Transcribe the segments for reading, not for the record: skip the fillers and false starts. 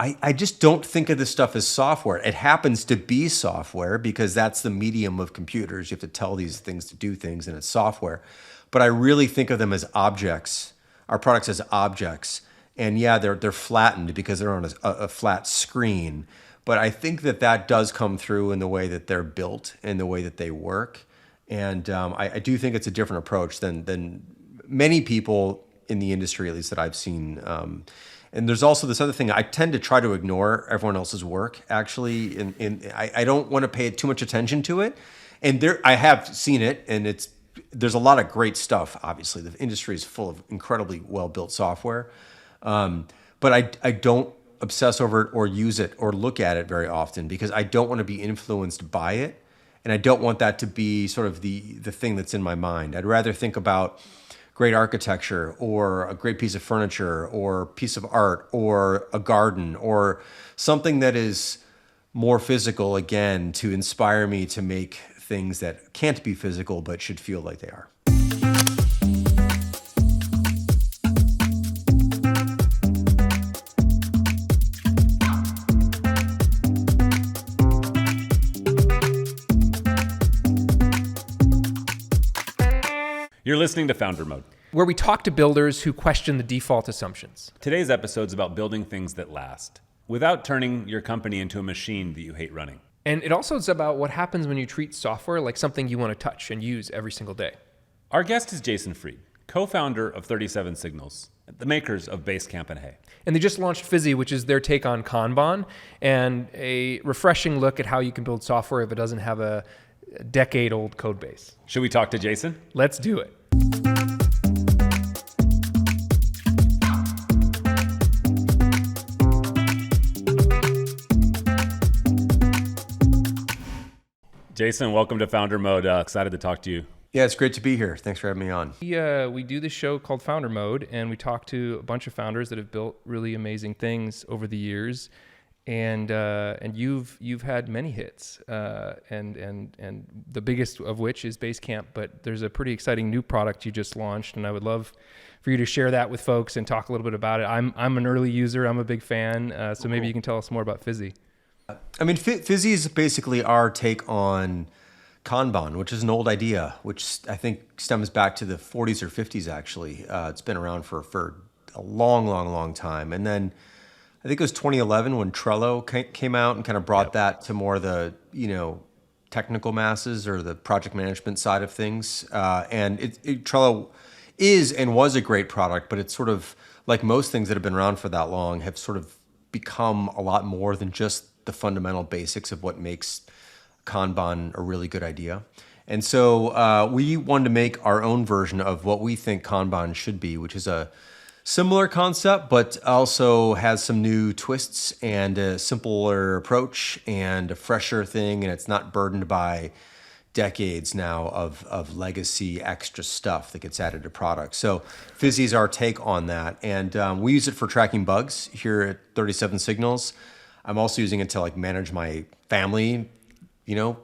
I just don't think of this stuff as software. It happens to be software because that's the medium of computers. You have to tell these things to do things, and it's software. But I really think of them as objects, our products as objects. And yeah, they're flattened because they're on a flat screen. But I think that does come through in the way that they're built and the way that they work. And I do think it's a different approach than many people in the industry, at least that I've seen. And there's also this other thing. I tend to try to ignore everyone else's work, actually. I don't want to pay too much attention to it. And I have seen it, and there's a lot of great stuff, obviously. The industry is full of incredibly well-built software. But I don't obsess over it or use it or look at it very often because I don't want to be influenced by it. And I don't want that to be sort of the thing that's in my mind. I'd rather think about great architecture or a great piece of furniture or piece of art or a garden or something that is more physical, again, to inspire me to make things that can't be physical but should feel like they are. You're listening to Founder Mode, where we talk to builders who question the default assumptions. Today's episode's about building things that last, without turning your company into a machine that you hate running. And it also is about what happens when you treat software like something you want to touch and use every single day. Our guest is Jason Fried, co-founder of 37 Signals, the makers of Basecamp and Hay. And they just launched Fizzy, which is their take on Kanban, and a refreshing look at how you can build software if it doesn't have a decade-old code base. Should we talk to Jason? Let's do it. Jason, welcome to Founder Mode. Excited to talk to you. Yeah, it's great to be here. Thanks for having me on. We do this show called Founder Mode, and we talk to a bunch of founders that have built really amazing things over the years. And you've had many hits, and the biggest of which is Basecamp. But there's a pretty exciting new product you just launched, and I would love for you to share that with folks and talk a little bit about it. I'm an early user. I'm a big fan. So maybe you can tell us more about Fizzy. I mean, Fizzy is basically our take on Kanban, which is an old idea, which I think stems back to the 40s or 50s. Actually, it's been around for a long time, and then I think it was 2011 when Trello came out and kind of brought that to more the, technical masses or the project management side of things. And Trello is and was a great product, but it's sort of like most things that have been around for that long have sort of become a lot more than just the fundamental basics of what makes Kanban a really good idea. And so we wanted to make our own version of what we think Kanban should be, which is a similar concept, but also has some new twists and a simpler approach and a fresher thing. And it's not burdened by decades now of legacy extra stuff that gets added to products. So Fizzy is our take on that. And we use it for tracking bugs here at 37 Signals. I'm also using it to manage my family,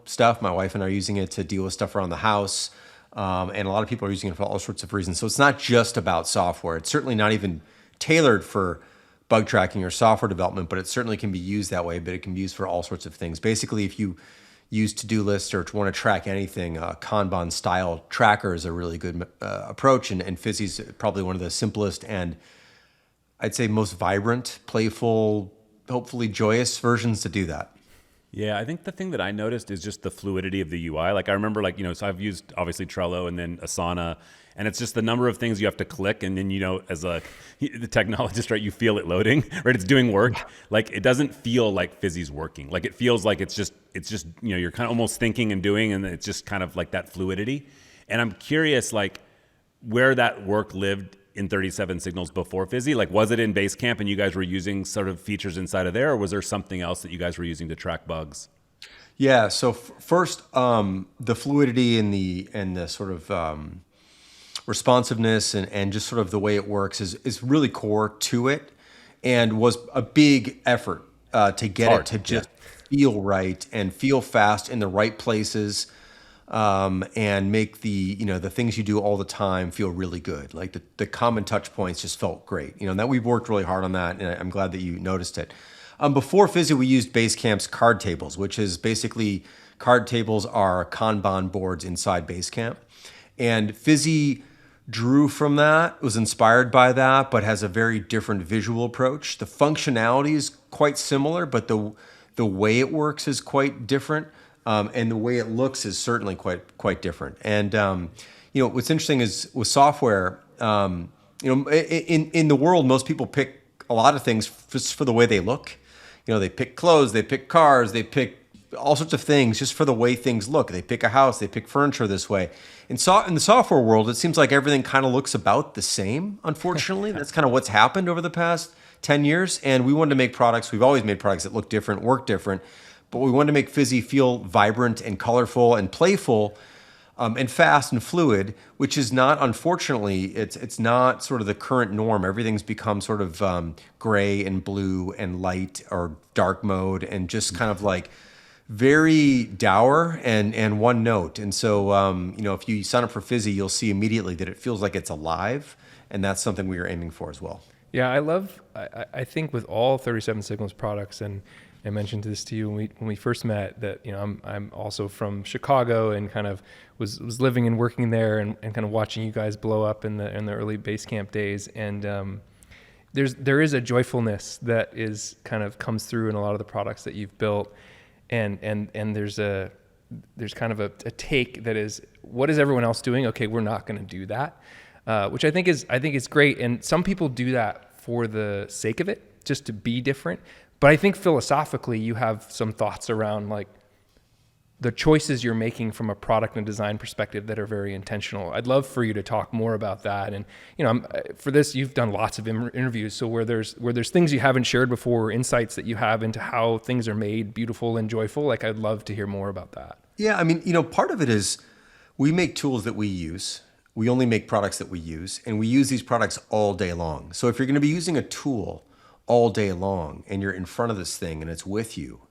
stuff. My wife and I are using it to deal with stuff around the house. And a lot of people are using it for all sorts of reasons. So it's not just about software. It's certainly not even tailored for bug tracking or software development, but it certainly can be used that way, but it can be used for all sorts of things. Basically, if you use to-do lists or to want to track anything, Kanban-style tracker is a really good approach, and Fizzy's probably one of the simplest and I'd say most vibrant, playful, hopefully joyous versions to do that. Yeah, I think the thing that I noticed is just the fluidity of the UI. I remember so I've used obviously Trello and then Asana, and it's just the number of things you have to click, and then, as the technologist, right, you feel it loading, right? It's doing work. It doesn't feel like Fizzy's working. It feels like it's just, you're kind of almost thinking and doing, and it's just kind of like that fluidity. And I'm curious, where that work lived in 37 Signals before Fizzy? Was it in Basecamp and you guys were using sort of features inside of there, or was there something else that you guys were using to track bugs? Yeah, so first, the fluidity and the sort of responsiveness and just sort of the way it works is really core to it, and was a big effort to get it to just feel right and feel fast in the right places. And make the things you do all the time feel really good. The common touch points just felt great. That we've worked really hard on that, and I'm glad that you noticed it. Before Fizzy, we used Basecamp's card tables, which is basically card tables are Kanban boards inside Basecamp. And Fizzy drew from that, was inspired by that, but has a very different visual approach. The functionality is quite similar, but the way it works is quite different. And the way it looks is certainly quite different. And what's interesting is with software, in the world, most people pick a lot of things just for the way they look. They pick clothes, they pick cars, they pick all sorts of things just for the way things look. They pick a house, they pick furniture this way. In the software world, it seems like everything kind of looks about the same, unfortunately. That's kind of what's happened over the past 10 years. And we wanted to make products, we've always made products that look different, work different, but we wanted to make Fizzy feel vibrant and colorful and playful and fast and fluid, which is not, unfortunately, it's not sort of the current norm. Everything's become sort of gray and blue and light or dark mode and just kind of like very dour and one note. And so, if you sign up for Fizzy, you'll see immediately that it feels like it's alive. And that's something we are aiming for as well. Yeah, I think with all 37 Signals products, and I mentioned this to you when we first met, that I'm also from Chicago and kind of was living and working there and kind of watching you guys blow up in the early Basecamp days. And there is a joyfulness that is kind of comes through in a lot of the products that you've built. And there's kind of a take that is, what is everyone else doing? Okay, we're not going to do that, which I think is great. And some people do that for the sake of it, just to be different. But I think philosophically, you have some thoughts around like the choices you're making from a product and design perspective that are very intentional. I'd love for you to talk more about that. And for this, you've done lots of interviews. So where there's things you haven't shared before, or insights that you have into how things are made beautiful and joyful, like I'd love to hear more about that. Yeah, I mean, part of it is we make tools that we use. We only make products that we use, and we use these products all day long. So if you're going to be using a tool all day long and you're in front of this thing and it's with you,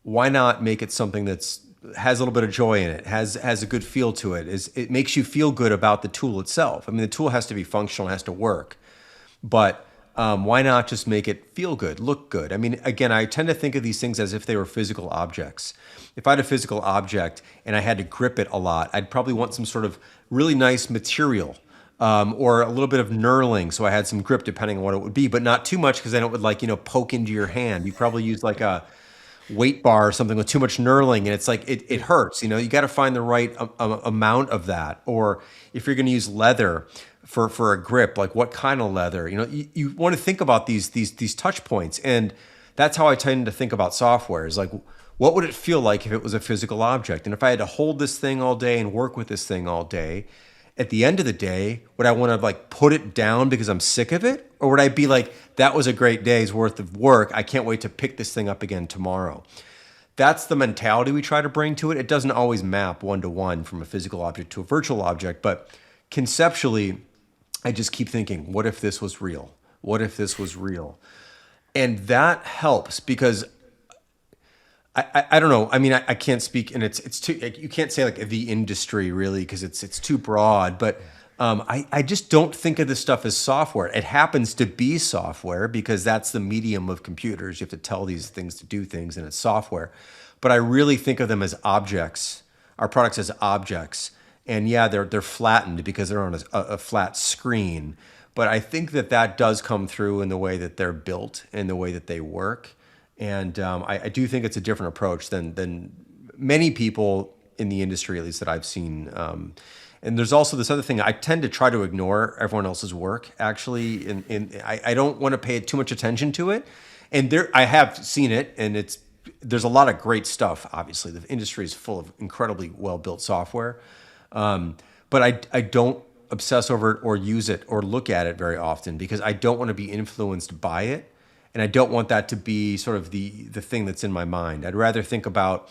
why not make it something that's has a little bit of joy in it, has a good feel to it, it makes you feel good about the tool itself. I mean, the tool has to be functional, has to work, but why not just make it feel good, look good? I mean, again, I tend to think of these things as if they were physical objects. If I had a physical object and I had to grip it a lot, I'd probably want some sort of really nice material, or a little bit of knurling, so I had some grip depending on what it would be, but not too much because then it would poke into your hand. You probably use like a weight bar or something with too much knurling, and it's like it hurts. You got to find the right amount of that. Or if you're going to use leather for a grip, like what kind of leather? You want to think about these touch points, and that's how I tend to think about software. Is like, what would it feel like if it was a physical object? And if I had to hold this thing all day and work with this thing all day, at the end of the day, would I want to put it down because I'm sick of it? Or would I be like, that was a great day's worth of work. I can't wait to pick this thing up again tomorrow. That's the mentality we try to bring to it. It doesn't always map one-to-one from a physical object to a virtual object, but conceptually, I just keep thinking, what if this was real? What if this was real? And that helps because I don't know. I mean, I can't speak, and it's too, you can't say like the industry really because it's too broad. But I just don't think of this stuff as software. It happens to be software because that's the medium of computers. You have to tell these things to do things, and it's software. But I really think of them as objects. Our products as objects, and yeah, they're flattened because they're on a flat screen. But I think that does come through in the way that they're built and the way that they work. And I do think it's a different approach than many people in the industry, at least that I've seen. And there's also this other thing. I tend to try to ignore everyone else's work, actually. I don't want to pay too much attention to it. And I have seen it, and there's a lot of great stuff, obviously. The industry is full of incredibly well-built software. But I don't obsess over it or use it or look at it very often because I don't want to be influenced by it. And I don't want that to be sort of the thing that's in my mind. I'd rather think about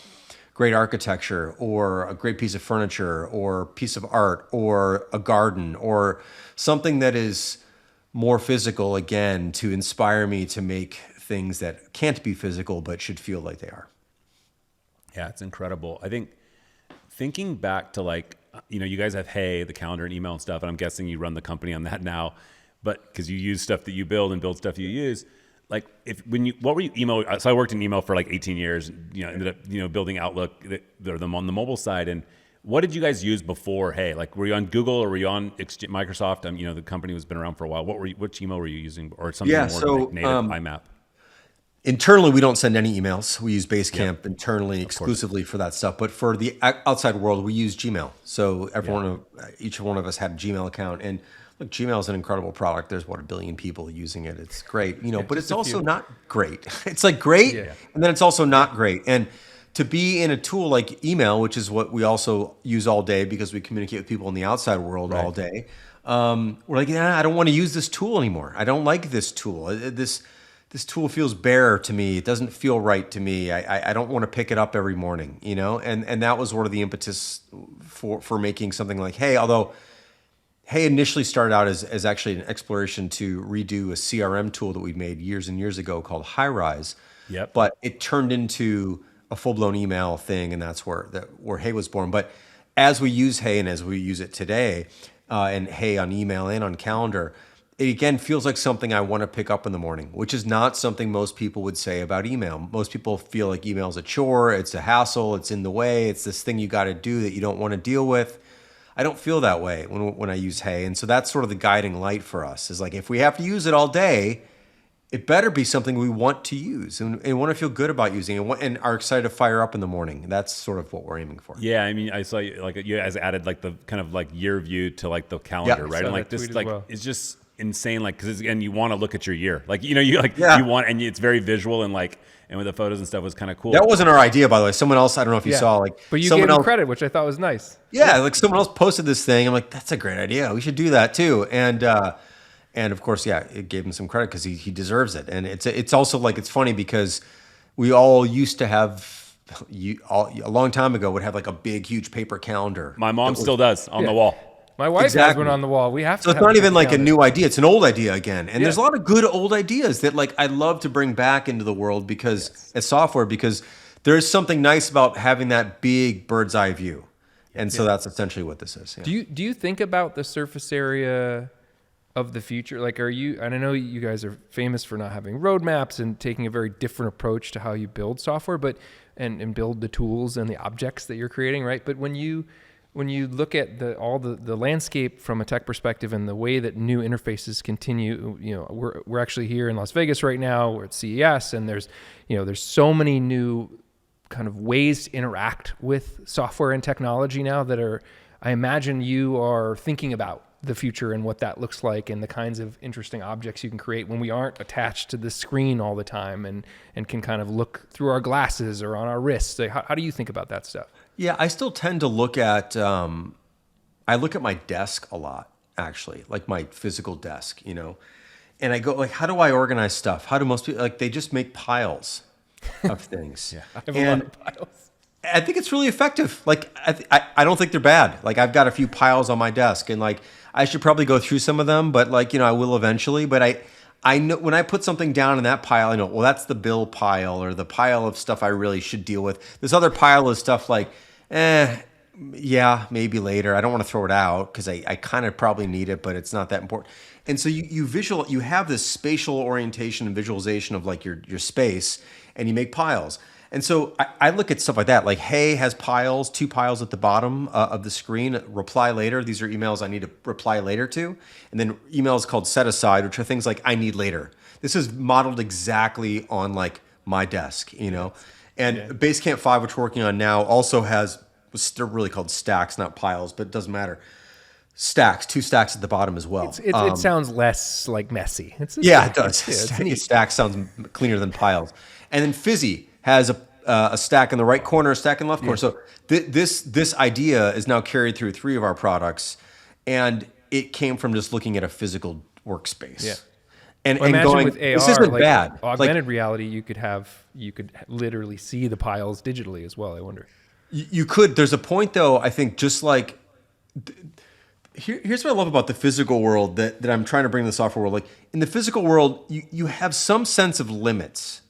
great architecture or a great piece of furniture or piece of art or a garden or something that is more physical, again, to inspire me to make things that can't be physical but should feel like they are. Yeah, it's incredible. I think thinking back to you guys have Hey, the calendar and email and stuff, and I'm guessing you run the company on that now, but because you use stuff that you build and build stuff you use. like what were you email? So I worked in email for like 18 years, ended up, building Outlook, them on the mobile side. And what did you guys use before? Hey, like, were you on Google or were you on Microsoft? The company has been around for a while. Which email were you using, or something more like native IMAP? Internally, we don't send any emails. We use Basecamp internally exclusively for that stuff. But for the outside world, we use Gmail. So each one of us had a Gmail account. And look, Gmail is an incredible product. There's 1 billion people using it. It's great, but it's also not great. It's like great, and then it's also not great. And to be in a tool like email, which is what we also use all day because we communicate with people in the outside world all day, we're like, I don't want to use this tool anymore. I don't like this tool. This tool feels bare to me. It doesn't feel right to me. I don't want to pick it up every morning, And that was sort of the impetus for making something like Hey. Although Hey initially started out as actually an exploration to redo a CRM tool that we made years and years ago called Highrise. Yep. But it turned into a full-blown email thing, and that's where Hey was born. But as we use Hey and as we use it today, and Hey on email and on calendar, it again feels like something I want to pick up in the morning, which is not something most people would say about email. Most people feel like email is a chore, it's a hassle, it's in the way, it's this thing you got to do that you don't want to deal with. I don't feel that way when I use Hey. And so that's sort of the guiding light for us is like, if we have to use it all day, it better be something we want to use and want to feel good about using it and are excited to fire up in the morning. That's sort of what we're aiming for. Yeah, I mean, I saw like you guys added like the kind of like year view to like the calendar, right? And like this, like it's just insane, like because again, you want to look at your year, like you want, and it's very visual and like. And with the photos and stuff was kind of cool. That wasn't our idea, by the way. Someone else, I don't know if you saw, like, but you gave them credit, which I thought was nice. Yeah, like someone else posted this thing. I'm like, that's a great idea. We should do that too. And of course, it gave him some credit because he deserves it. And it's also like it's funny because we all used to have a long time ago would have like a big, huge paper calendar. My mom still does on the wall. My wife has one on the wall. We have to. So it's not even like a new idea. It's an old idea again. And there's a lot of good old ideas that like I love to bring back into the world because as software, because there's something nice about having that big bird's eye view. And so that's essentially what this is. Yeah. Do you think about the surface area of the future? Like, and I know you guys are famous for not having roadmaps and taking a very different approach to how you build software, but and build the tools and the objects that you're creating, right? But when you look at the landscape from a tech perspective and the way that new interfaces continue, we're actually here in Las Vegas right now. We're at CES, and there's so many new kind of ways to interact with software and technology now that I imagine you are thinking about the future and what that looks like and the kinds of interesting objects you can create when we aren't attached to the screen all the time and can kind of look through our glasses or on our wrists. Like, how do you think about that stuff? Yeah, I still tend to look at, I look at my desk a lot, actually, like my physical desk, and I go like, how do I organize stuff? How do most people, like they just make piles of things. I have a lot of piles. I think it's really effective. Like, I don't think they're bad. Like I've got a few piles on my desk and like, I should probably go through some of them, but like, I will eventually, but I know when I put something down in that pile, I know, well, that's the bill pile or the pile of stuff I really should deal with. This other pile is stuff like, yeah, maybe later. I don't want to throw it out because I kind of probably need it, but it's not that important. And so you have this spatial orientation and visualization of like your space, and you make piles. And so I look at stuff like that. Like Hey has piles, 2 piles at the bottom of the screen. Reply later. These are emails I need to reply later to. And then emails called set aside, which are things like I need later. This is modeled exactly on like my desk, And Basecamp 5, which we're working on now, also has, was still really called stacks, not piles, but it doesn't matter. Stacks, 2 stacks at the bottom as well. It sounds less like messy. It does. Stacks sounds cleaner than piles. And then Fizzy has a stack in the right corner, a stack in the left corner. So this idea is now carried through 3 of our products, and it came from just looking at a physical workspace. Yeah. And going, with AR, this isn't like bad. Augmented reality, you could literally see the piles digitally as well. I wonder. You could. There's a point though. I think just like here's what I love about the physical world that I'm trying to bring to the software world. Like in the physical world, you have some sense of limits.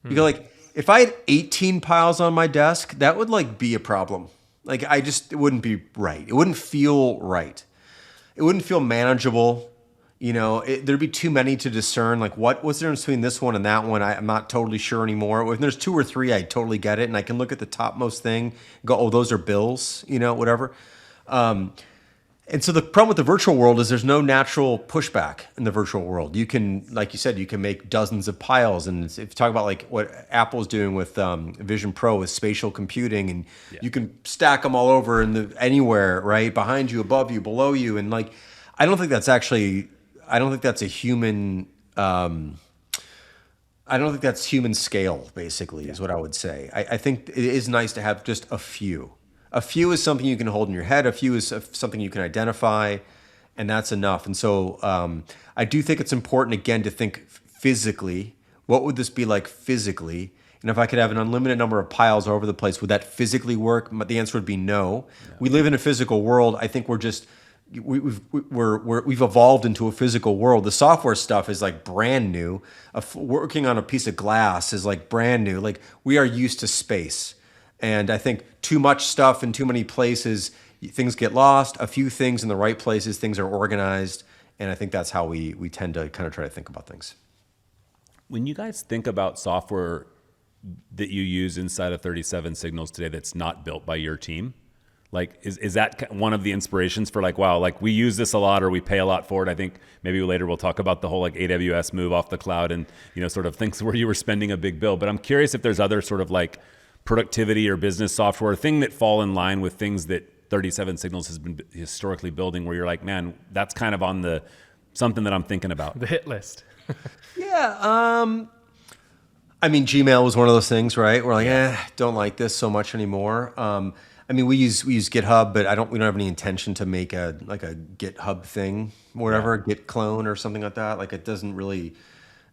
You go like, if I had 18 piles on my desk, that would like be a problem. Like it wouldn't be right. It wouldn't feel right. It wouldn't feel manageable. There'd be too many to discern. Like, what's the difference between this one and that one? I'm not totally sure anymore. If there's two or three, I totally get it, and I can look at the topmost thing, and go, oh, those are bills, whatever. And so the problem with the virtual world is there's no natural pushback in the virtual world. You can, like you said, you can make dozens of piles. And if you talk about like what Apple's doing with Vision Pro with spatial computing, and you can stack them all over anywhere, right? Behind you, above you, below you. And like, I don't think that's a human, I don't think that's human scale, basically, is what I would say. I think it is nice to have just a few. A few is something you can hold in your head. A few is something you can identify, and that's enough. And so I do think it's important, again, to think physically. What would this be like physically? And if I could have an unlimited number of piles all over the place, would that physically work? The answer would be no. We live in a physical world. I think we've evolved into a physical world. The software stuff is like brand new. Working on a piece of glass is like brand new. Like, we are used to space. And I think too much stuff in too many places, things get lost. A few things in the right places, things are organized. And I think that's how we tend to kind of try to think about things. When you guys think about software that you use inside of 37 Signals today that's not built by your team, like, is that one of the inspirations for like, wow, like we use this a lot or we pay a lot for it? I think maybe later we'll talk about the whole like AWS move off the cloud and, sort of things where you were spending a big bill. But I'm curious if there's other sort of like productivity or business software thing that fall in line with things that 37 Signals has been historically building, where you're like, man, that's kind of on something that I'm thinking about. The hit list. Yeah. I mean, Gmail was one of those things, right? We're like, don't like this so much anymore. I mean, we use GitHub, but we don't have any intention to make a GitHub thing, whatever, Git clone or something like that. Like, it doesn't really,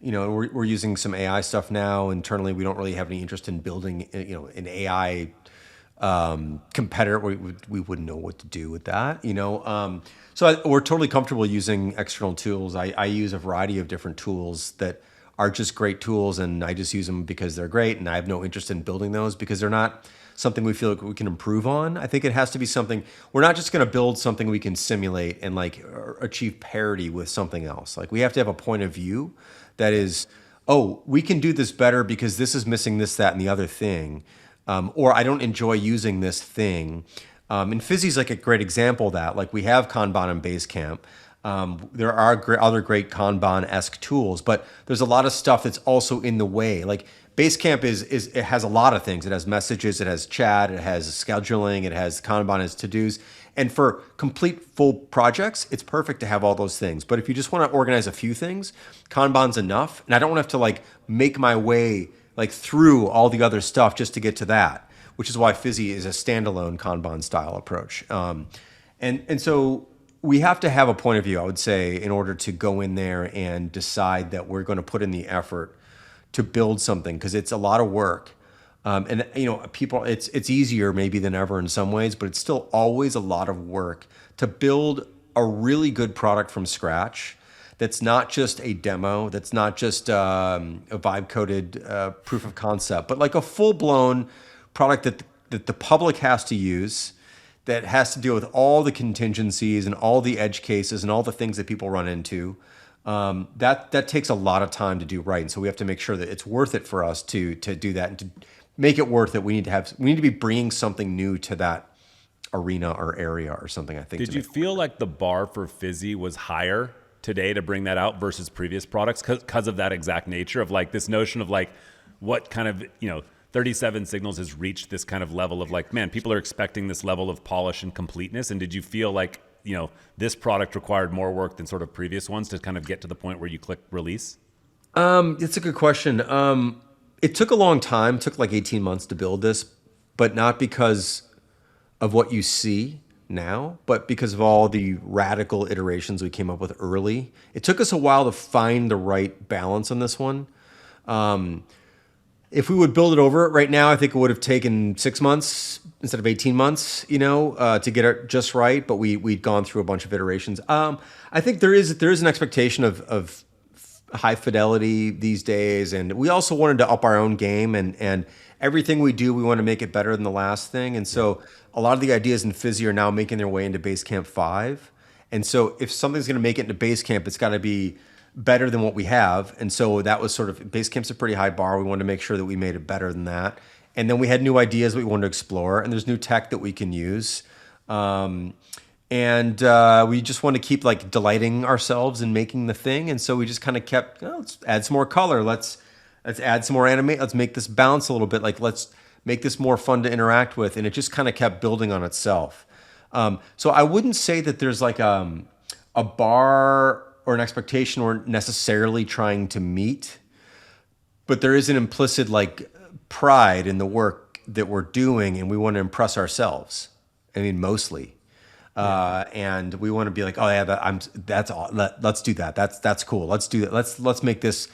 we're using some AI stuff now internally. We don't really have any interest in building, an AI competitor. We wouldn't know what to do with that, So we're totally comfortable using external tools. I use a variety of different tools that are just great tools, and I just use them because they're great, and I have no interest in building those because they're not something we feel like we can improve on. I think it has to be something, we're not just going to build something we can simulate and like achieve parity with something else. Like, we have to have a point of view that is, oh, we can do this better because this is missing this, that, and the other thing. Or I don't enjoy using this thing. And Fizzy's like a great example of that. Like, we have Kanban and Basecamp. There are other great Kanban-esque tools, but there's a lot of stuff that's also in the way. Like, Basecamp it has a lot of things. It has messages, it has chat, it has scheduling, it has Kanban as to-dos. And for complete full projects, it's perfect to have all those things. But if you just want to organize a few things, Kanban's enough. And I don't want to have to like make my way like through all the other stuff just to get to that, which is why Fizzy is a standalone Kanban style approach. And so we have to have a point of view, I would say, in order to go in there and decide that we're going to put in the effort to build something, because it's a lot of work. And people, it's easier maybe than ever in some ways, but it's still always a lot of work to build a really good product from scratch. That's not just a demo. That's not just a vibe coded proof of concept, but like a full blown product that the public has to use, that has to deal with all the contingencies and all the edge cases and all the things that people run into. That takes a lot of time to do right, and so we have to make sure that it's worth it for us to do that, and to make it worth it. We need to be bringing something new to that arena or area or something. I think. Did you feel like the bar for Fizzy was higher today to bring that out versus previous products because of that exact nature of like this notion of like what kind of 37 Signals has reached this kind of level of like, man, people are expecting this level of polish and completeness, and did you feel like this product required more work than sort of previous ones to kind of get to the point where you click release? It's a good question. It took a long time. It took like 18 months to build this, but not because of what you see now, but because of all the radical iterations we came up with early. It took us a while to find the right balance on this one. If we would build it over right now, I think it would have taken 6 months instead of 18 months, to get it just right. But we'd gone through a bunch of iterations. I think there is an expectation of high fidelity these days, and we also wanted to up our own game. And everything we do, we want to make it better than the last thing. And so a lot of the ideas in Fizzy are now making their way into Basecamp 5. And so if something's going to make it into Basecamp, it's got to be better than what we have. And so that was sort of, Basecamp's a pretty high bar. We wanted to make sure that we made it better than that. And then we had new ideas we wanted to explore, and there's new tech that we can use. And we just want to keep like delighting ourselves in making the thing. And so we just kind of kept, let's add some more color. Let's add some more animate. Let's make this bounce a little bit. Like, let's make this more fun to interact with. And it just kind of kept building on itself. So I wouldn't say that there's like a bar or an expectation we're necessarily trying to meet, but there is an implicit like pride in the work that we're doing, and we want to impress ourselves. I mean, mostly. And we want to be like, oh yeah, that's all. Let's do that. That's cool. Let's do that. Let's make this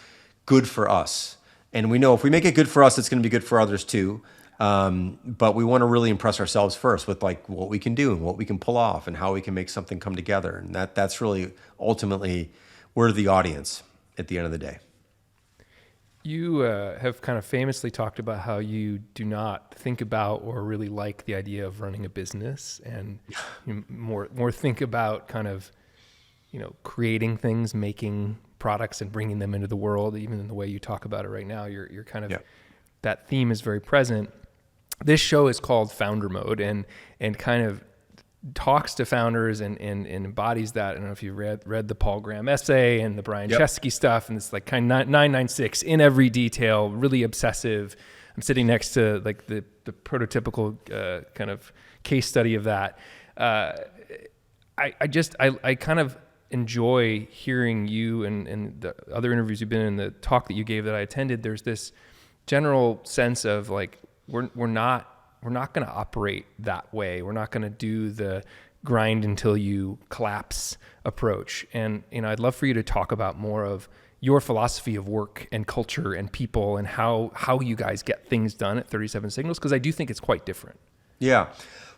good for us. And we know if we make it good for us, it's going to be good for others too. But we want to really impress ourselves first with like what we can do and what we can pull off and how we can make something come together. And that's really ultimately we're the audience at the end of the day. You have kind of famously talked about how you do not think about or really like the idea of running a business, and you more think about kind of, creating things, making products and bringing them into the world. Even in the way you talk about it right now, you're kind of, that theme is very present. This show is called Founder Mode, and kind of talks to founders and embodies that. I don't know if you read the Paul Graham essay and the Brian Chesky stuff, and it's like kind of 996 in every detail, really obsessive. I'm sitting next to like the prototypical kind of case study of that. I kind of enjoy hearing you and the other interviews you've been in, the talk that you gave that I attended. There's this general sense of like, we're not going to operate that way. We're not going to do the grind until you collapse approach. And I'd love for you to talk about more of your philosophy of work and culture and people and how you guys get things done at 37 Signals, because I do think it's quite different. Yeah.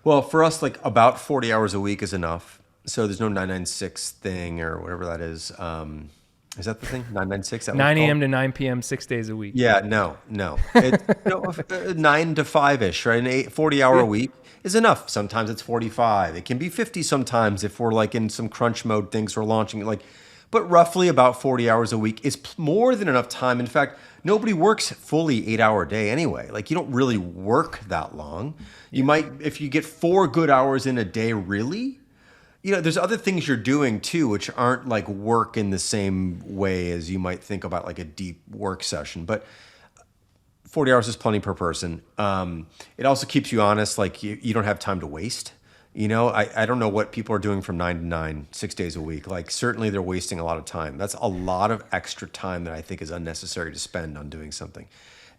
Well, for us, like about 40 hours a week is enough. So there's no 996 thing or whatever that is. Is that the thing? 996? 9 a.m. to 9 p.m., 6 days a week. Yeah, no. It's 9 to 5-ish, right? An 40-hour week is enough. Sometimes it's 45. It can be 50 sometimes if we're like in some crunch mode things we're launching. But roughly about 40 hours a week is more than enough time. In fact, nobody works fully 8-hour day anyway. Like, you don't really work that long. You might, if you get 4 good hours in a day, really. There's other things you're doing too, which aren't like work in the same way as you might think about like a deep work session. But 40 hours is plenty per person. It also keeps you honest. Like you don't have time to waste. I don't know what people are doing from 9 to 9, 6 days a week. Like certainly they're wasting a lot of time. That's a lot of extra time that I think is unnecessary to spend on doing something.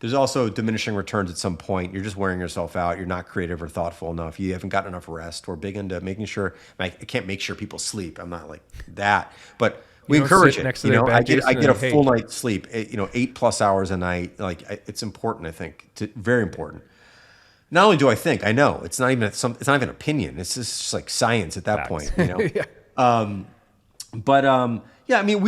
There's also diminishing returns at some point. You're just wearing yourself out. You're not creative or thoughtful enough. You haven't gotten enough rest. We're big into making sure. I can't make sure people sleep. I'm not like that, but we encourage it. I get a full night's sleep. 8+ hours a night. Like it's important. I think very important. Not only do I think, I know it's not even it's not even an opinion. It's just like science at that point. Yeah. I mean,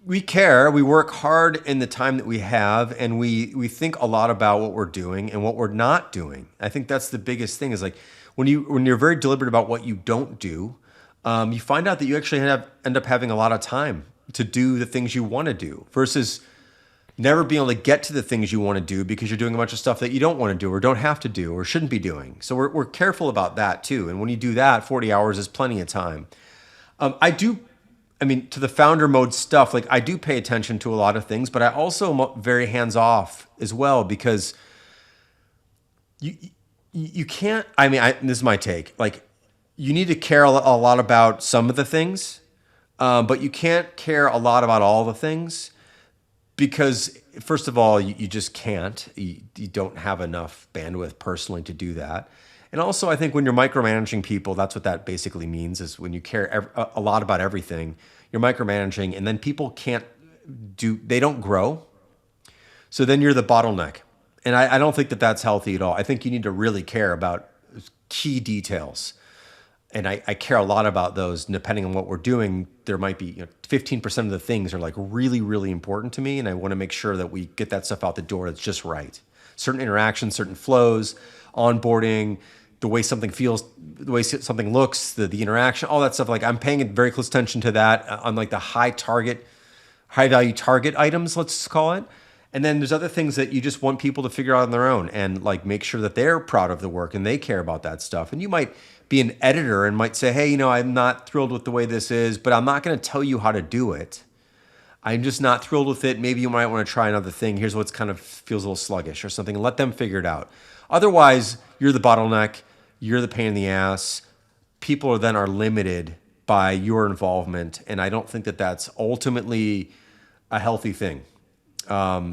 we care. We work hard in the time that we have, and we think a lot about what we're doing and what we're not doing. I think that's the biggest thing. Is like when you're very deliberate about what you don't do, you find out that you actually end up having a lot of time to do the things you want to do versus never being able to get to the things you want to do because you're doing a bunch of stuff that you don't want to do or don't have to do or shouldn't be doing. So we're careful about that too. And when you do that, 40 hours is plenty of time. To the founder mode stuff, like I do pay attention to a lot of things, but I also am very hands off as well because you can't, this is my take. Like you need to care a lot about some of the things, but you can't care a lot about all the things because first of all, you just can't, you don't have enough bandwidth personally to do that. And also, I think when you're micromanaging people, that's what that basically means is when you care a lot about everything, you're micromanaging, and then people they don't grow. So then you're the bottleneck. And I don't think that that's healthy at all. I think you need to really care about key details. And I care a lot about those. And depending on what we're doing, there might be 15% of the things are like really, really important to me. And I want to make sure that we get that stuff out the door that's just right. Certain interactions, certain flows, onboarding, the way something feels, the way something looks, the interaction, all that stuff. Like I'm paying very close attention to that on like the high value target items, let's call it. And then there's other things that you just want people to figure out on their own and like make sure that they're proud of the work and they care about that stuff. And you might be an editor and might say, hey, you know, I'm not thrilled with the way this is, but I'm not going to tell you how to do it. I'm just not thrilled with it. Maybe you might want to try another thing. Here's what's kind of feels a little sluggish or something. Let them figure it out. Otherwise, you're the bottleneck. You're the pain in the ass. People are limited by your involvement. And I don't think that that's ultimately a healthy thing.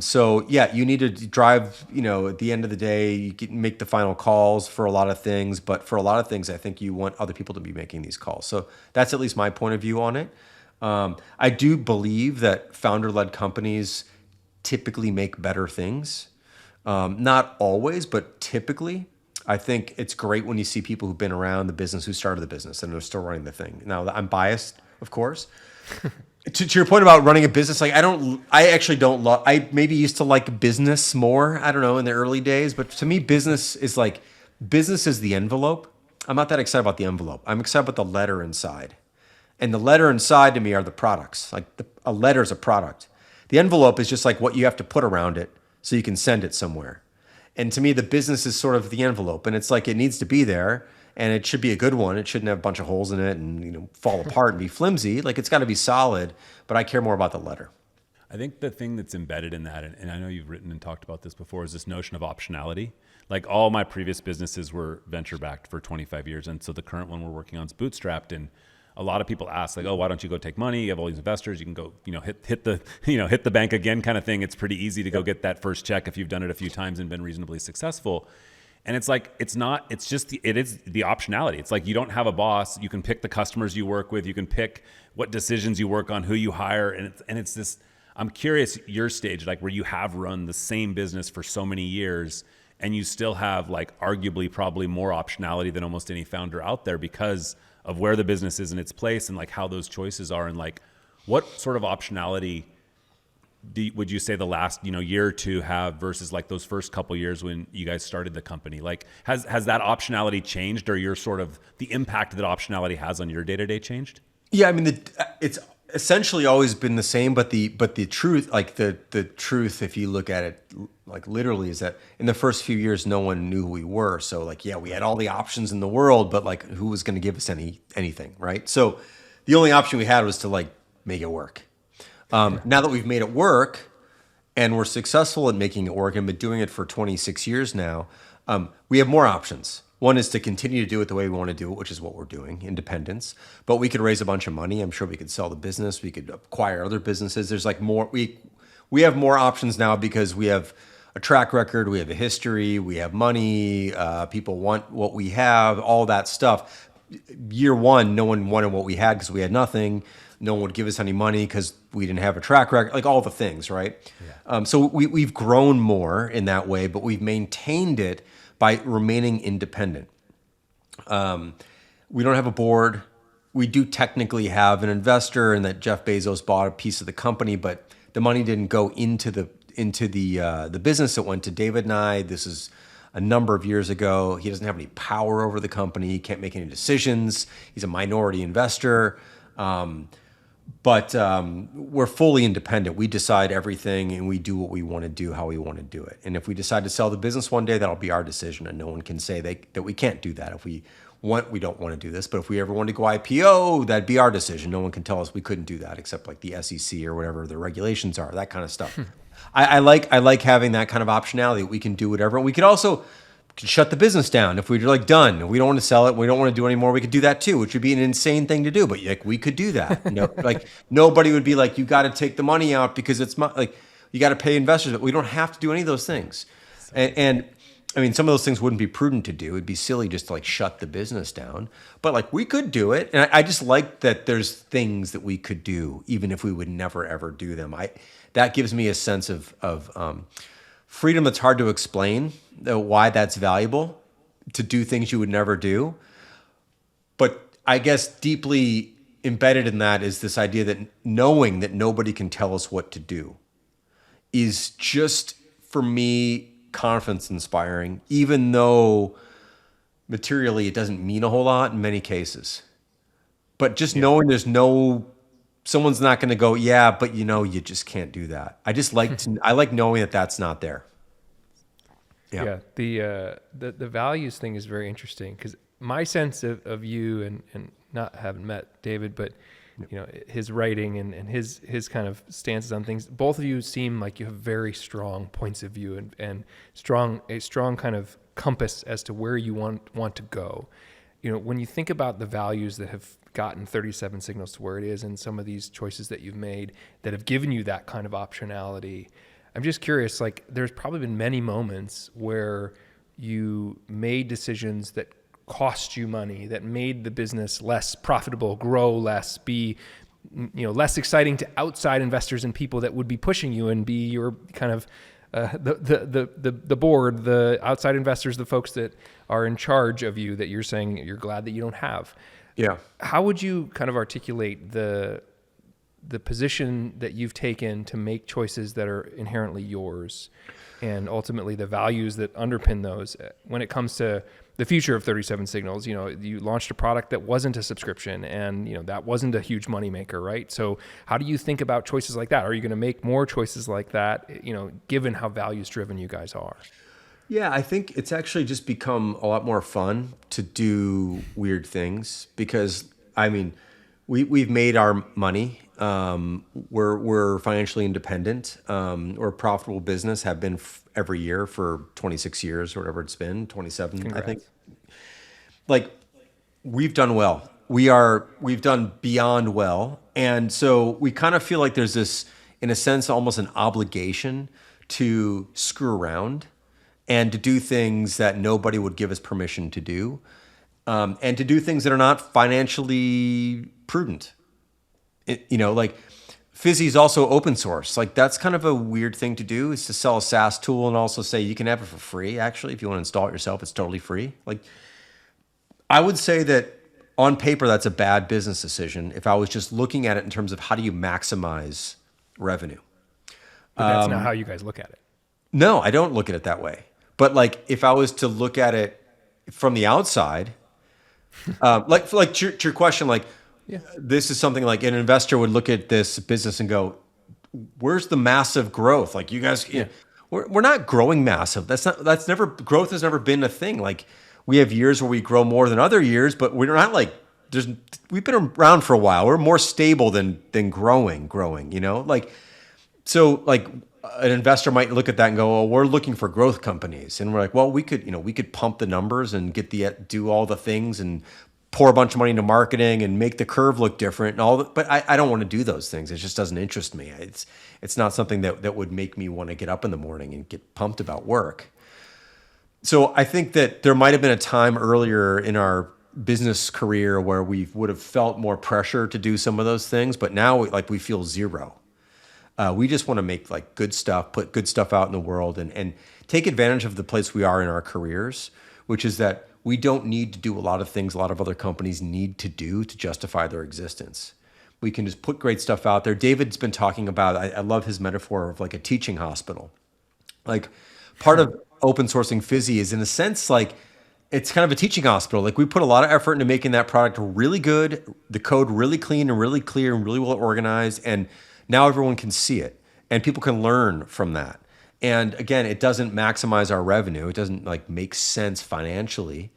So yeah, you need to drive, you know, at the end of the day, you can make the final calls for a lot of things, but for a lot of things, I think you want other people to be making these calls. So that's at least my point of view on it. I do believe that founder-led companies typically make better things. Not always, but typically. I think it's great when you see people who've been around the business, who started the business, and they're still running the thing. Now, I'm biased, of course. To your point about running a business, like I maybe used to like business more, I don't know, in the early days, but to me, business is the envelope. I'm not that excited about the envelope. I'm excited about the letter inside. And the letter inside to me are the products. Like a letter is a product. The envelope is just like what you have to put around it so you can send it somewhere. And to me, the business is sort of the envelope, and it's like it needs to be there. And it should be a good one. It shouldn't have a bunch of holes in it and, you know, fall apart and be flimsy. Like it's got to be solid, but I care more about the letter. I think the thing that's embedded in that, and I know you've written and talked about this before, is this notion of optionality. Like all my previous businesses were venture backed for 25 years. And so the current one we're working on is bootstrapped. And a lot of people ask like, oh, why don't you go take money? You have all these investors. You can go, you know, hit the bank again kind of thing. It's pretty easy to go get that first check if you've done it a few times and been reasonably successful. And it's like, it is the optionality. It's like you don't have a boss. You can pick the customers you work with. You can pick what decisions you work on, who you hire. And it's this, I'm curious your stage, like where you have run the same business for so many years and you still have like arguably probably more optionality than almost any founder out there because of where the business is in its place and like how those choices are. And like what sort of optionality would you say the last, you know, year or two have versus like those first couple years when you guys started the company? Like has that optionality changed, or your sort of the impact that optionality has on your day-to-day changed? Yeah, I mean, it's essentially always been the same, but the truth, like the truth, if you look at it like literally, is that in the first few years, no one knew who we were. So like, yeah, we had all the options in the world, but like, who was going to give us anything, right? So the only option we had was to like make it work. Now that we've made it work and we're successful at making it work and been doing it for 26 years now, we have more options. One is to continue to do it the way we want to do it, which is what we're doing, independence. But we could raise a bunch of money. I'm sure we could sell the business. We could acquire other businesses. There's like more, we have more options now because we have a track record, we have a history, we have money, people want what we have, all that stuff. Year one, no one wanted what we had because we had nothing. No one would give us any money because we didn't have a track record, like all the things, right? Yeah. So we've grown more in that way, but we've maintained it by remaining independent. We don't have a board. We do technically have an investor, and that Jeff Bezos bought a piece of the company, but the money didn't go into the business. It went to David and I. This is a number of years ago. He doesn't have any power over the company. He can't make any decisions. He's a minority investor. But we're fully independent. We decide everything, and we do what we want to do, how we want to do it. And if we decide to sell the business one day, that'll be our decision, and no one can say that we can't do that. If we don't want to do this. But if we ever want to go IPO, that'd be our decision. No one can tell us we couldn't do that, except like the SEC or whatever the regulations are, that kind of stuff. I like having that kind of optionality. We can do whatever. We could also shut the business down if we're like done. We don't want to sell it. We don't want to do it anymore. We could do that too, which would be an insane thing to do. But like we could do that. You know, like nobody would be like, you got to take the money out because it's like you got to pay investors. But we don't have to do any of those things. And I mean, some of those things wouldn't be prudent to do. It'd be silly just to like shut the business down. But like we could do it. And I just like that there's things that we could do, even if we would never ever do them. That gives me a sense of freedom that's hard to explain, why that's valuable, to do things you would never do. But I guess deeply embedded in that is this idea that knowing that nobody can tell us what to do is just, for me, confidence inspiring, even though materially, it doesn't mean a whole lot in many cases. But just knowing there's no, someone's not going to go, yeah, but you just can't do that. I like knowing that that's not there. Yeah. The values thing is very interesting because my sense of you and not having met David, but his writing and his kind of stances on things, both of you seem like you have very strong points of view and a strong kind of compass as to where you want to go. When you think about the values that have gotten 37 Signals to where it is and some of these choices that you've made that have given you that kind of optionality, I'm just curious, like there's probably been many moments where you made decisions that cost you money, that made the business less profitable, grow less, be less exciting to outside investors and people that would be pushing you and be your kind of the board, the outside investors, the folks that are in charge of you that you're saying you're glad that you don't have. Yeah. How would you kind of articulate the position that you've taken to make choices that are inherently yours and ultimately the values that underpin those when it comes to the future of 37 Signals? You launched a product that wasn't a subscription and that wasn't a huge moneymaker, right? So how do you think about choices like that? Are you going to make more choices like that, given how values driven you guys are? Yeah, I think it's actually just become a lot more fun to do weird things because, we've made our money. We're financially independent. We're a profitable business, have been every year for 26 years or whatever it's been, 27, Congrats. I think. Like, we've done well. We've done beyond well. And so we kind of feel like there's this, in a sense, almost an obligation to screw around and to do things that nobody would give us permission to do, and to do things that are not financially prudent. Like Fizzy is also open source. Like that's kind of a weird thing to do, is to sell a SaaS tool and also say you can have it for free. Actually, if you want to install it yourself, it's totally free. Like I would say that on paper, that's a bad business decision if I was just looking at it in terms of how do you maximize revenue. But that's not how you guys look at it. No, I don't look at it that way. But like, if I was to look at it from the outside, like to your question, like this is something like an investor would look at this business and go, "Where's the massive growth? Like you guys, we're not growing massive. Growth has never been a thing. Like we have years where we grow more than other years, but we're not like we've been around for a while. We're more stable than growing. Like so like." An investor might look at that and go, "Well, we're looking for growth companies," and we're like, "Well, we could pump the numbers and do all the things and pour a bunch of money into marketing and make the curve look different and all that." But I don't want to do those things. It just doesn't interest me. It's not something that would make me want to get up in the morning and get pumped about work. So I think that there might have been a time earlier in our business career where we would have felt more pressure to do some of those things, but now we feel zero. We just want to make like good stuff, put good stuff out in the world and take advantage of the place we are in our careers, which is that we don't need to do a lot of things a lot of other companies need to do to justify their existence. We can just put great stuff out there. David's been talking about, I love his metaphor of like a teaching hospital. Like part of open sourcing Fizzy is in a sense like it's kind of a teaching hospital. Like we put a lot of effort into making that product really good, the code really clean and really clear and really well organized, and now everyone can see it and people can learn from that. And again, it doesn't maximize our revenue. It doesn't like make sense financially.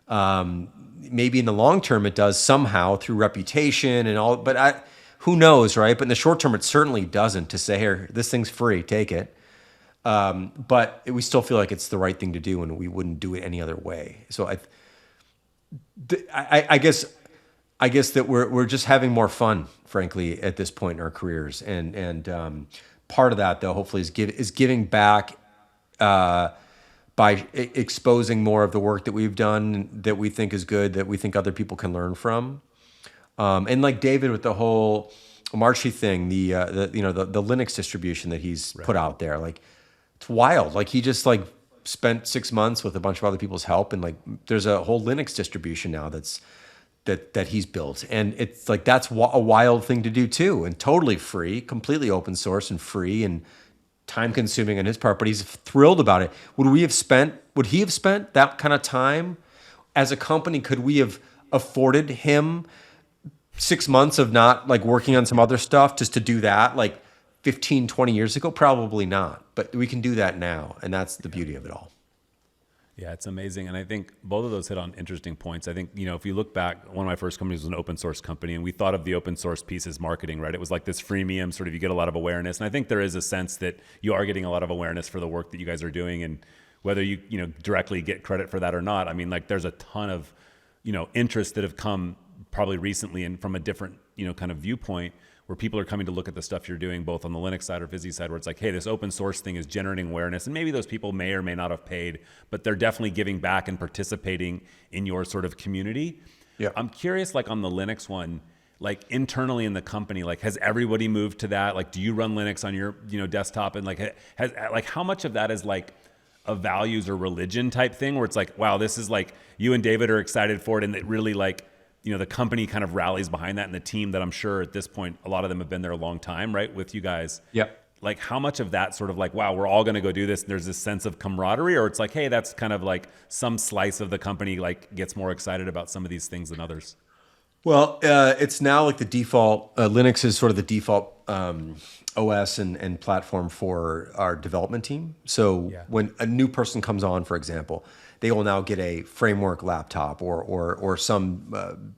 Maybe in the long term it does somehow through reputation and all, but who knows, right? But in the short term, it certainly doesn't, to say, here, this thing's free, take it. But we still feel like it's the right thing to do and we wouldn't do it any other way. So I guess that we're just having more fun, frankly, at this point in our careers, and part of that, though, hopefully, is giving back by exposing more of the work that we've done that we think is good, that we think other people can learn from, and like David with the whole Marshy thing, the Linux distribution that he's put out there, like it's wild. Like he just like spent 6 months with a bunch of other people's help, and like there's a whole Linux distribution now that he's built, and it's like that's a wild thing to do too, and totally free, completely open source and free, and time consuming on his part, but he's thrilled about it. Would he have spent that kind of time as a company, could we have afforded him 6 months of not like working on some other stuff just to do that like 15, 20 years ago? Probably not, but we can do that now. And that's the beauty of it all. Yeah, it's amazing. And I think both of those hit on interesting points. I think, if you look back, one of my first companies was an open source company, and we thought of the open source piece as marketing, right? It was like this freemium, sort of, you get a lot of awareness. And I think there is a sense that you are getting a lot of awareness for the work that you guys are doing. And whether you directly get credit for that or not, I mean, like there's a ton of, interest that have come probably recently and from a different, kind of viewpoint, where people are coming to look at the stuff you're doing, both on the Linux side or Fizzy side, where it's like, hey, this open source thing is generating awareness. And maybe those people may or may not have paid, but they're definitely giving back and participating in your sort of community. Yeah. I'm curious, like on the Linux one, like internally in the company, like has everybody moved to that? Like, do you run Linux on your, desktop? And like, how much of that is like a values or religion type thing where it's like, wow, this is like you and David are excited for it. And it really like, the company kind of rallies behind that, and the team that I'm sure at this point, a lot of them have been there a long time, right? With you guys. Yep. Like how much of that sort of like, wow, we're all going to go do this. And there's this sense of camaraderie, or it's like, hey, that's kind of like some slice of the company like gets more excited about some of these things than others. Well, it's now like the default, Linux is sort of the default OS and platform for our development team. So when a new person comes on, for example, they will now get a framework laptop or some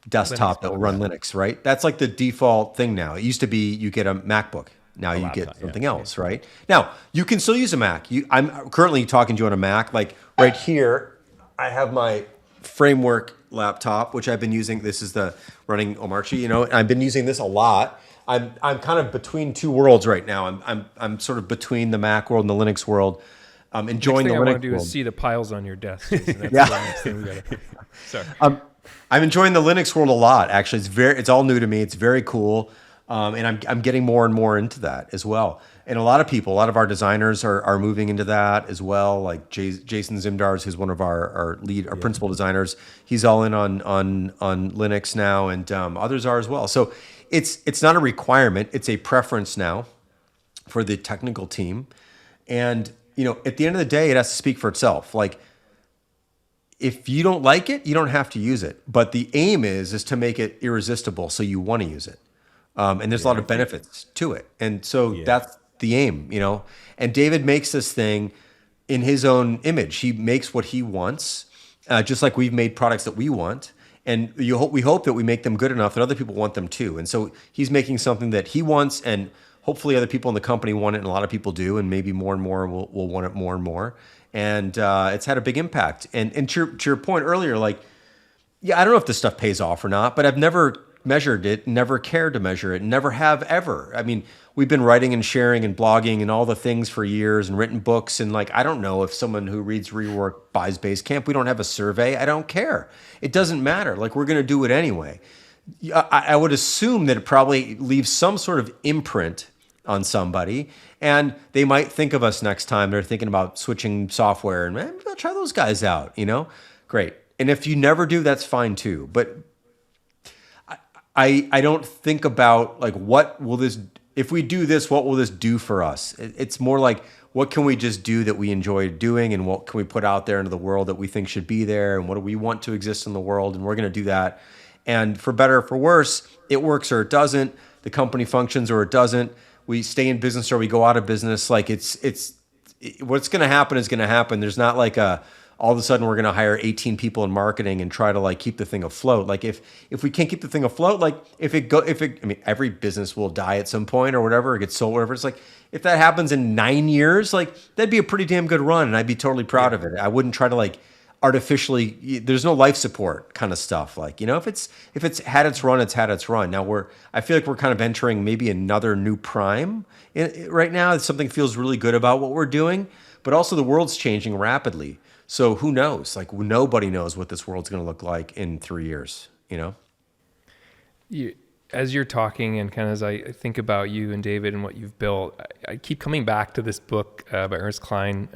desktop that will run Linux, right? That's like the default thing now. It used to be you get a MacBook. Now you get something else, right? Now, you can still use a Mac. I'm currently talking to you on a Mac. Like right here, I have my framework laptop, which I've been using. This is the running Omarchi, I've been using this a lot. I'm kind of between two worlds right now. I'm sort of between the Mac world and the Linux world. I'm enjoying the Linux world. Next thing I want to do is see the piles on your desk. Jason. That's the next thing we gotta. Sorry. I'm enjoying the Linux world a lot. Actually, it's all new to me. It's very cool, and I'm getting more and more into that as well. And a lot of our designers are moving into that as well. Like Jason Zimdars, who's one of our principal designers, he's all in on Linux now, and others are as well. So it's not a requirement; it's a preference now for the technical team. And at the end of the day, it has to speak for itself. Like, if you don't like it, you don't have to use it. But the aim is to make it irresistible, so you want to use it. And there's a lot of benefits to it. And so that's the aim, And David makes this thing in his own image. He makes what he wants, just like we've made products that we want. And we hope that we make them good enough that other people want them too. And so he's making something that he wants, and hopefully other people in the company want it, and a lot of people do, and maybe more and more will want it more and more. And it's had a big impact. And to your point earlier, like, I don't know if this stuff pays off or not, but I've never measured it, never cared to measure it, never have ever. I mean, we've been writing and sharing and blogging and all the things for years and written books. And like, I don't know if someone who reads Rework buys Basecamp. We don't have a survey. I don't care. It doesn't matter. Like, we're going to do it anyway. I would assume that it probably leaves some sort of imprint on somebody, and they might think of us next time they're thinking about switching software, and maybe I'll try those guys out, Great. And if you never do, that's fine too. But I don't think about like, if we do this, what will this do for us? It's more like, what can we just do that we enjoy doing, and what can we put out there into the world that we think should be there, and what do we want to exist in the world, and we're going to do that. And for better or for worse, it works or it doesn't. The company functions or it doesn't. We stay in business or we go out of business. Like, it's what's going to happen is going to happen. There's not like all of a sudden we're going to hire 18 people in marketing and try to like keep the thing afloat. Like, if we can't keep the thing afloat, like I mean, every business will die at some point or whatever, it gets sold, whatever. It's like, if that happens in 9 years, like, that'd be a pretty damn good run, and I'd be totally proud of it. I wouldn't try to like artificially, there's no life support kind of stuff. Like, if it's had its run, it's had its run. Now I feel like we're kind of entering maybe another new prime right now. Something feels really good about what we're doing, but also the world's changing rapidly. So who knows? Like, nobody knows what this world's going to look like in 3 years, As you're talking, and kind of as I think about you and David and what you've built, I keep coming back to this book by Ernest Cline,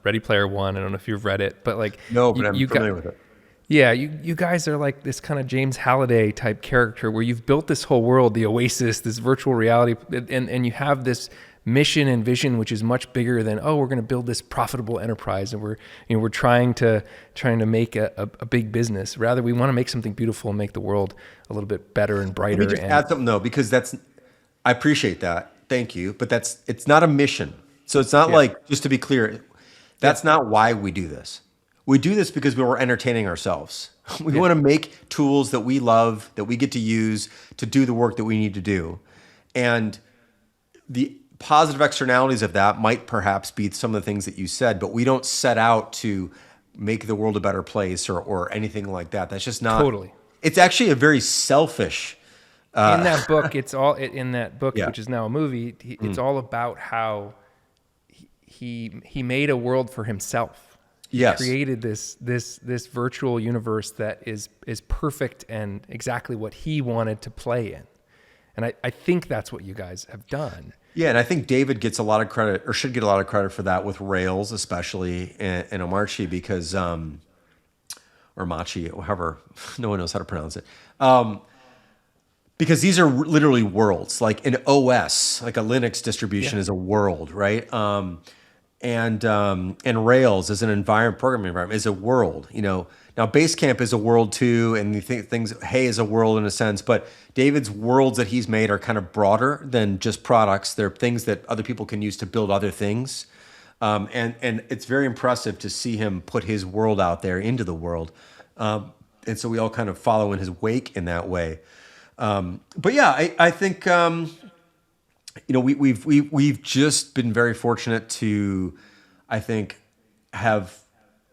Ready Player One. I don't know if you've read it, but like, no, but I'm familiar with it. Yeah, you guys are like this kind of James Halliday type character where you've built this whole world, the Oasis, this virtual reality, and you have this mission and vision, which is much bigger than, oh, we're going to build this profitable enterprise and we're trying to make a big business. Rather, we want to make something beautiful and make the world a little bit better and brighter. Let me just add something though, because I appreciate that. Thank you. But it's not a mission. So it's not like, just to be clear, that's not why we do this. We do this because we're entertaining ourselves. We want to make tools that we love, that we get to use to do the work that we need to do. And the positive externalities of that might perhaps be some of the things that you said, but we don't set out to make the world a better place or anything like that. That's just not. Totally. It's actually a very selfish. In that book, which is now a movie, it's all about how he made a world for himself. Yes. He created this virtual universe that is perfect and exactly what he wanted to play in. And I think that's what you guys have done. Yeah, and I think David gets a lot of credit, or should get a lot of credit for that with Rails, especially, and Omarchi, because, or Machi, however, no one knows how to pronounce it. Because these are literally worlds. Like an OS, like a Linux distribution is a world, right? And Rails as an programming environment is a world. Now Basecamp is a world too, and you think Hey is a world in a sense. But David's worlds that he's made are kind of broader than just products. They're things that other people can use to build other things. And it's very impressive to see him put his world out there into the world. And so we all kind of follow in his wake in that way. But yeah, I think we've just been very fortunate to, I think, have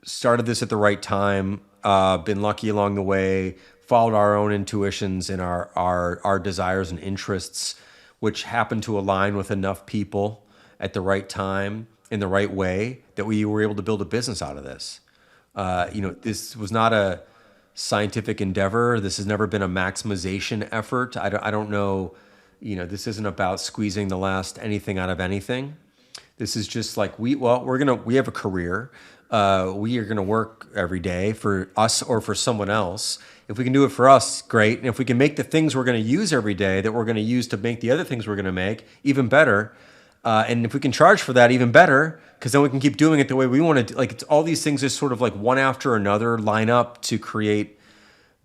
started this at the right time, been lucky along the way, followed our own intuitions and our desires and interests, which happened to align with enough people at the right time in the right way that we were able to build a business out of this. This was not a scientific endeavor. This has never been a maximization effort. I don't know, this isn't about squeezing the last anything out of anything. This is just like we have a career. We are gonna work every day for us or for someone else. If we can do it for us, great. And if we can make the things we're gonna use every day that we're gonna use to make the other things we're gonna make, even better. And if we can charge for that, even better, because then we can keep doing it the way we want to. Like, it's all these things just sort of like one after another line up to create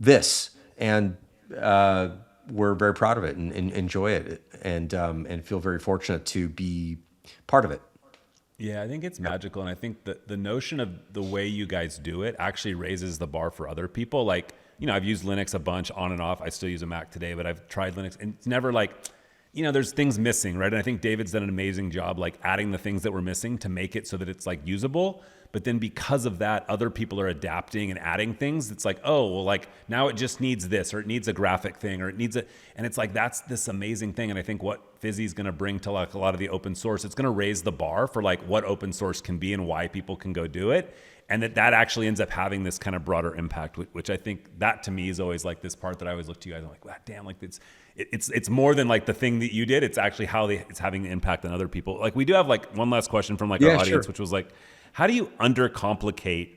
this. And we're very proud of it and enjoy it and feel very fortunate to be part of it. Yeah, I think it's magical. And I think that the notion of the way you guys do it actually raises the bar for other people. Like, I've used Linux a bunch on and off. I still use a Mac today, but I've tried Linux, and it's never like, there's things missing, right? And I think David's done an amazing job, like adding the things that were missing to make it so that it's like usable. But then because of that, other people are adapting and adding things. It's like, oh, well, like now it just needs this, or it needs a graphic thing, or it needs and it's like, that's this amazing thing. And I think what Fizzy is going to bring to like a lot of the open source, it's going to raise the bar for like what open source can be and why people can go do it. And that actually ends up having this kind of broader impact, which I think that to me is always like this part that I always look to you guys. I'm like, wow, damn, like it's more than like the thing that you did. It's actually how it's having an impact on other people. Like, we do have like one last question from like our audience, which was like, how do you undercomplicate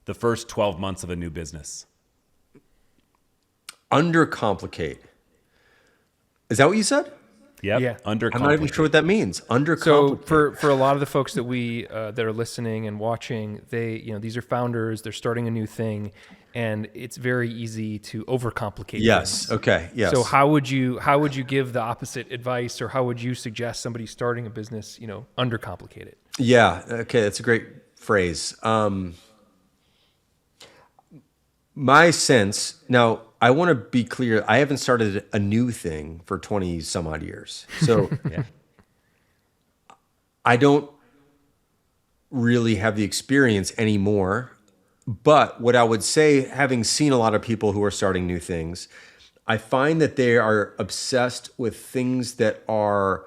the first 12 months of a new business? Undercomplicate. Is that what you said? Yep. Yeah. Undercomplicate. I'm not even sure what that means. Undercomplicate. So for a lot of the folks that that are listening and watching, these are founders, they're starting a new thing, and it's very easy to overcomplicate Yes. things. Okay. Yes. So how would you give the opposite advice, or how would you suggest somebody starting a business, undercomplicate it? Yeah. Okay. That's a great phrase. My sense, now I want to be clear, I haven't started a new thing for 20 some odd years. So Yeah. I don't really have the experience anymore. But what I would say, having seen a lot of people who are starting new things, I find that they are obsessed with things that are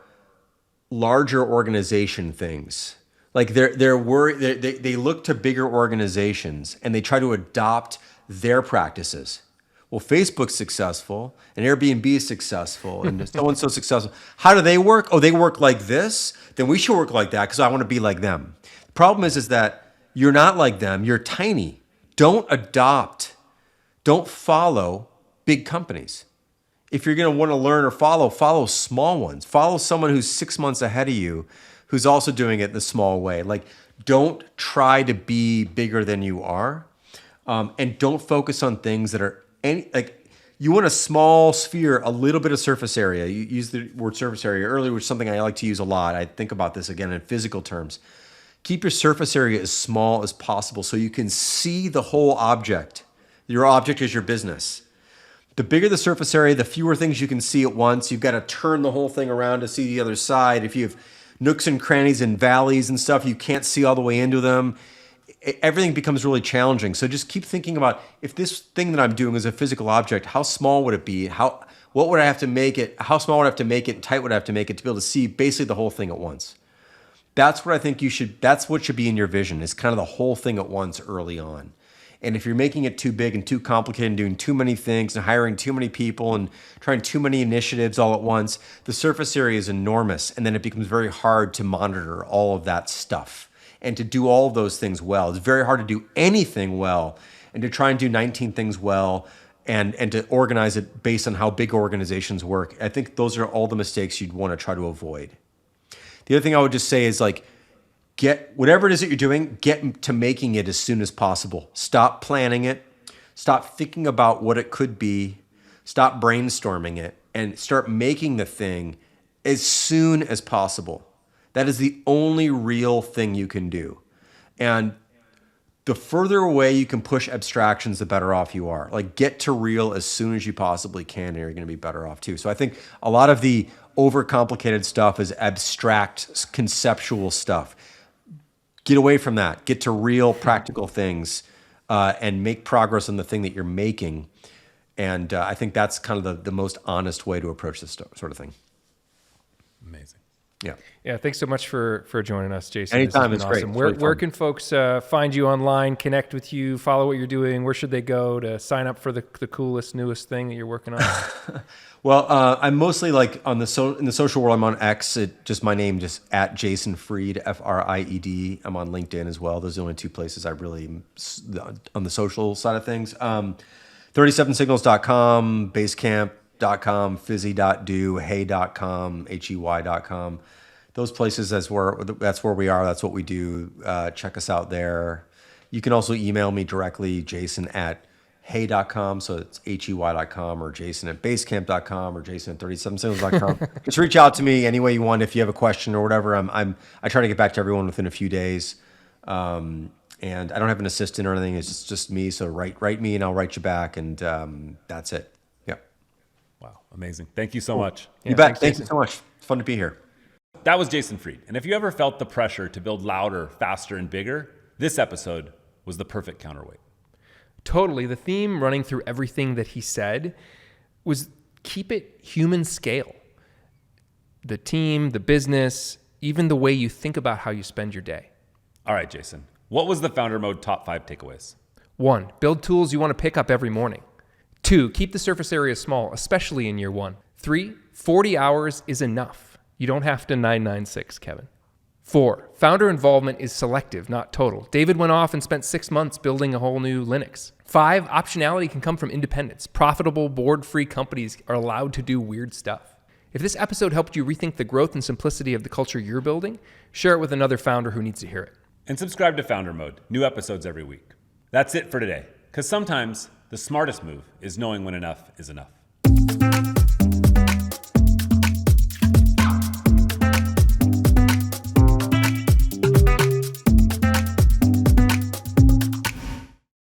larger organization things. Like they're worried, they look to bigger organizations and they try to adopt their practices. Well, Facebook's successful and Airbnb is successful and so successful. How do they work? Oh, they work like this? Then we should work like that because I want to be like them. The problem is that you're not like them. You're tiny. Don't follow big companies. If you're going to want to learn or follow small ones. Follow someone who's 6 months ahead of you, who's also doing it the small way. Like, don't try to be bigger than you are, and don't focus on things that are you want a small sphere, a little bit of surface area. You used the word surface area earlier, which is something I like to use a lot. I think about this again in physical terms. Keep your surface area as small as possible so you can see the whole object. Your object is your business. The bigger the surface area, the fewer things you can see at once. You've got to turn the whole thing around to see the other side. If you have nooks and crannies and valleys and stuff, you can't see all the way into them. Everything becomes really challenging. So just keep thinking about, if this thing that I'm doing is a physical object, how small would it be? What would I have to make it? How small would I have to make it? And tight would I have to make it to be able to see basically the whole thing at once? That's what I think that's what should be in your vision, is kind of the whole thing at once early on. And if you're making it too big and too complicated and doing too many things and hiring too many people and trying too many initiatives all at once, the surface area is enormous. And then it becomes very hard to monitor all of that stuff and to do all of those things well. It's very hard to do anything well, and to try and do 19 things well and to organize it based on how big organizations work. I think those are all the mistakes you'd want to try to avoid. The other thing I would just say is, like, get whatever it is that you're doing, get to making it as soon as possible. Stop planning it. Stop thinking about what it could be. Stop brainstorming it, and start making the thing as soon as possible. That is the only real thing you can do. And the further away you can push abstractions, the better off you are. Like, get to real as soon as you possibly can, and you're going to be better off too. So I think a lot of the overcomplicated stuff is abstract, conceptual stuff. Get away from that. Get to real, practical things, and make progress on the thing that you're making. And I think that's kind of the most honest way to approach this sort of thing. Amazing. Yeah. Yeah. Thanks so much for joining us, Jason. Anytime. This It's has been great. awesome. Where can folks find you online, connect with you, follow what you're doing? Where should they go to sign up for the coolest, newest thing that you're working on? Well, I'm mostly like in the social world. I'm on X. Just my name, just at Jason Fried, Fried. I'm on LinkedIn as well. Those are the only two places I really on the social side of things. 37signals.com, basecamp.com, fizzy.do, hey.com, hey.com. Those places, that's where we are. That's what we do. Check us out there. You can also email me directly, jason@hey.com. So it's hey.com, or jason@basecamp.com, or jason@37signals.com. Just reach out to me any way you want if you have a question or whatever. I try to get back to everyone within a few days. And I don't have an assistant or anything. It's just me. So write me and I'll write you back. And that's it. Yeah. Wow. Amazing. Thank you so much. You bet. Thank you so much. It's fun to be here. That was Jason Fried. And if you ever felt the pressure to build louder, faster, and bigger, this episode was the perfect counterweight. Totally. The theme running through everything that he said was keep it human scale. The team, the business, even the way you think about how you spend your day. All right, Jason. What was the Founder Mode top 5 takeaways? 1, build tools you want to pick up every morning. 2, keep the surface area small, especially in year 1. 3, 40 hours is enough. You don't have to 996, Kevin. 4, founder involvement is selective, not total. David went off and spent 6 months building a whole new Linux. 5, optionality can come from independence. Profitable, board-free companies are allowed to do weird stuff. If this episode helped you rethink the growth and simplicity of the culture you're building, share it with another founder who needs to hear it. And subscribe to Founder Mode. New episodes every week. That's it for today. Because sometimes the smartest move is knowing when enough is enough.